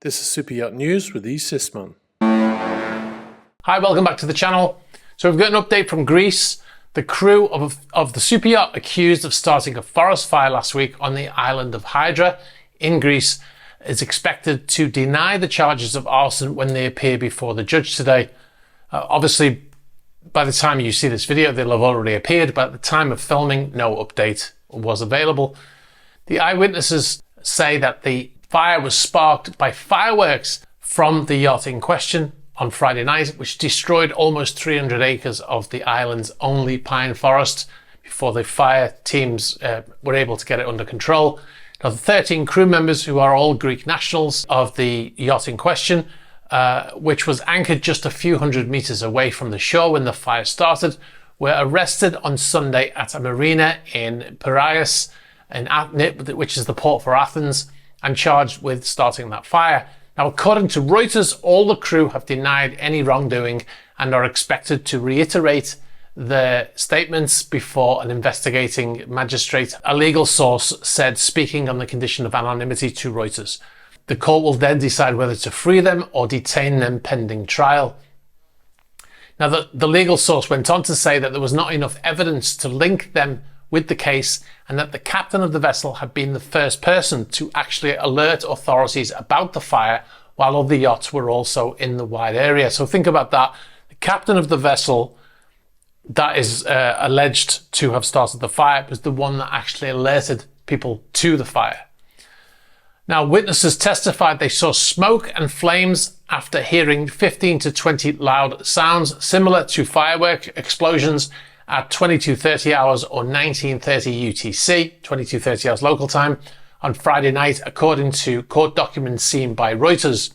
This is Super Yacht News with E. Sisman. Hi, welcome back to the channel. So we've got an update from Greece. The crew of the super yacht accused of starting a forest fire last week on the island of Hydra in Greece is expected to deny the charges of arson when they appear before the judge today. Obviously, by the time you see this video, they'll have already appeared, but at the time of filming, no update was available. The eyewitnesses say that the fire was sparked by fireworks from the yacht in question on Friday night, which destroyed almost 300 acres of the island's only pine forest before the fire teams were able to get it under control. Now, the 13 crew members, who are all Greek nationals of the yacht in question, which was anchored just a few hundred meters away from the shore when the fire started, were arrested on Sunday at a marina in Piraeus, which is the port for Athens, and charged with starting that fire. Now, according to Reuters, all the crew have denied any wrongdoing and are expected to reiterate their statements before an investigating magistrate, a legal source said, speaking on the condition of anonymity to Reuters. The court will then decide whether to free them or detain them pending trial. Now, the legal source went on to say that there was not enough evidence to link them with the case, and that the captain of the vessel had been the first person to actually alert authorities about the fire while other yachts were also in the wide area. So think about that. The captain of the vessel that is alleged to have started the fire was the one that actually alerted people to the fire. Now, witnesses testified they saw smoke and flames after hearing 15 to 20 loud sounds similar to firework explosions at 22:30 hours or 19:30 UTC, 22:30 hours local time, on Friday night, according to court documents seen by Reuters.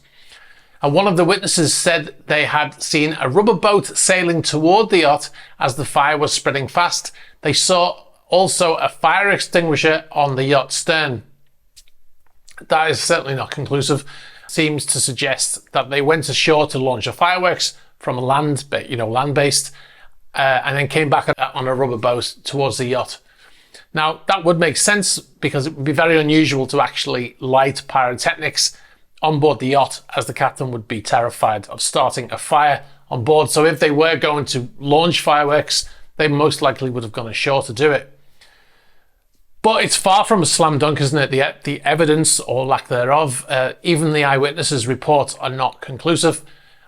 And one of the witnesses said they had seen a rubber boat sailing toward the yacht as the fire was spreading fast. They saw also a fire extinguisher on the yacht's stern. That is certainly not conclusive. Seems to suggest that they went ashore to launch a fireworks from land-based, and then came back on a rubber boat towards the yacht. Now, that would make sense because it would be very unusual to actually light pyrotechnics on board the yacht, as the captain would be terrified of starting a fire on board. So if they were going to launch fireworks, they most likely would have gone ashore to do it. But it's far from a slam dunk, isn't it? The evidence, or lack thereof, even the eyewitnesses' reports are not conclusive.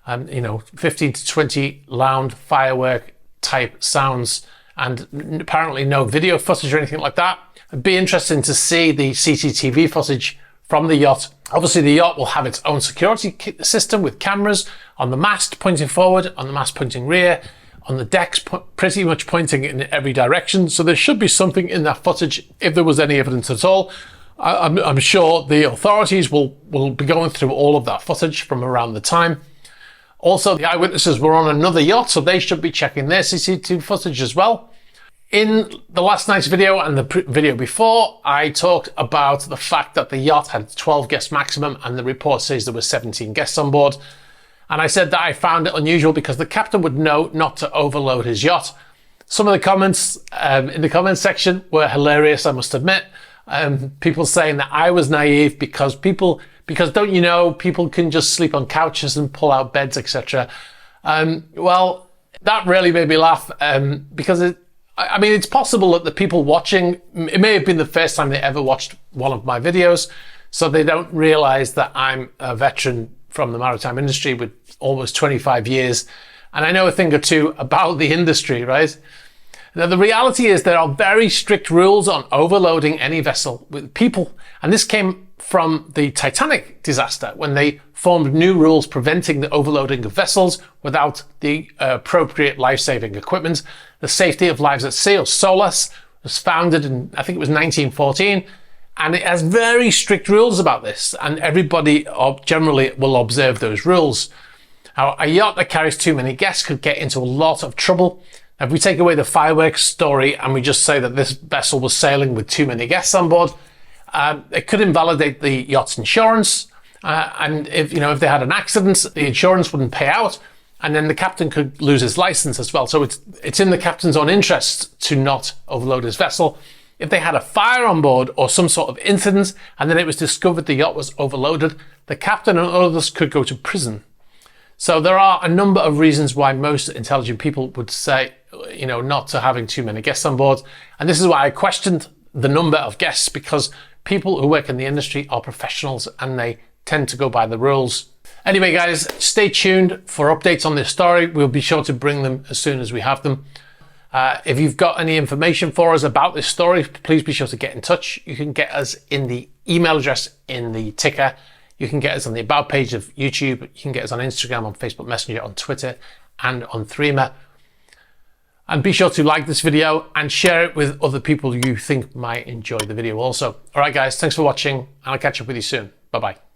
15 to 20 loud firework type sounds, and apparently no video footage or anything like that. It'd be interesting to see the CCTV footage from the yacht. Obviously, the yacht will have its own security system with cameras on the mast pointing forward, on the mast pointing rear, on the decks pretty much pointing in every direction. So there should be something in that footage if there was any evidence at all. I'm sure the authorities will be going through all of that footage from around the time. Also, the eyewitnesses were on another yacht, so they should be checking their CCTV footage as well. In the last night's video and the video before, I talked about the fact that the yacht had 12 guests maximum, and the report says there were 17 guests on board. And I said that I found it unusual because the captain would know not to overload his yacht. Some of the comments in the comments section were hilarious, I must admit. People saying that I was naive because don't you know, people can just sleep on couches and pull out beds, etc. Well, that really made me laugh because it's possible that the people watching, it may have been the first time they ever watched one of my videos, so they don't realize that I'm a veteran from the maritime industry with almost 25 years, and I know a thing or two about the industry, right? Now, the reality is there are very strict rules on overloading any vessel with people, and this came from the Titanic disaster when they formed new rules preventing the overloading of vessels without the appropriate life-saving equipment. The Safety of Lives at Sea, or SOLAS, was founded in, I think it was 1914, and it has very strict rules about this, and everybody generally will observe those rules. Now, a yacht that carries too many guests could get into a lot of trouble. If we take away the fireworks story and we just say that this vessel was sailing with too many guests on board, it could invalidate the yacht's insurance. And if they had an accident, the insurance wouldn't pay out, and then the captain could lose his license as well. So it's in the captain's own interest to not overload his vessel. If they had a fire on board or some sort of incident and then it was discovered the yacht was overloaded, the captain and others could go to prison. So there are a number of reasons why most intelligent people would say, not to having too many guests on board. And this is why I questioned the number of guests, because people who work in the industry are professionals and they tend to go by the rules. Anyway, guys, stay tuned for updates on this story. We'll be sure to bring them as soon as we have them. If you've got any information for us about this story, please be sure to get in touch. You can get us in the email address in the ticker. You can get us on the About page of YouTube. You can get us on Instagram, on Facebook Messenger, on Twitter, and on Threema. And be sure to like this video and share it with other people you think might enjoy the video also. All right, guys, thanks for watching, and I'll catch up with you soon. Bye-bye.